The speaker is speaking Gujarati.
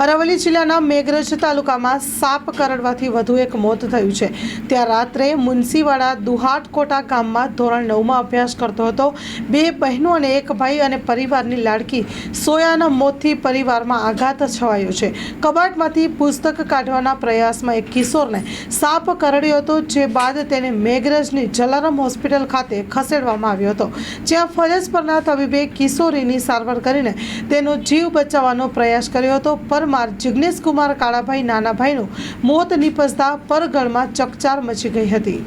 અરવલ્લી જિલ્લાના મેઘરજ તાલુકામાં સાપ કરડવાથી વધુ એક મોત થયું છે। ત્યાં રાત્રે મુનસીવાડા દુહાટકોટા ગામમાં ધોરણ 9માં અભ્યાસ કરતો હતો। બે બહેનો અને એક ભાઈ અને પરિવારની લાડકી સોયાના મોતથી પરિવારમાં આઘાત છવાયો છે। કબાટમાંથી પુસ્તક કાઢવાના પ્રયાસમાં એક કિશોરને સાપ કરડ્યો હતો, જે બાદ તેને મેઘરજની જલારામ હોસ્પિટલ ખાતે ખસેડવામાં આવ્યો હતો, જ્યાં ફરજ પરના તબીબે કિશોરીની સારવાર કરીને તેનો જીવ બચાવવાનો પ્રયાસ કર્યો હતો। પરમાર જિગ્નેશ કુમાર કાળાભાઈ નાના ભાઈનું મોત નીપજતા પરગણમાં ચકચાર મચી ગઈ હતી।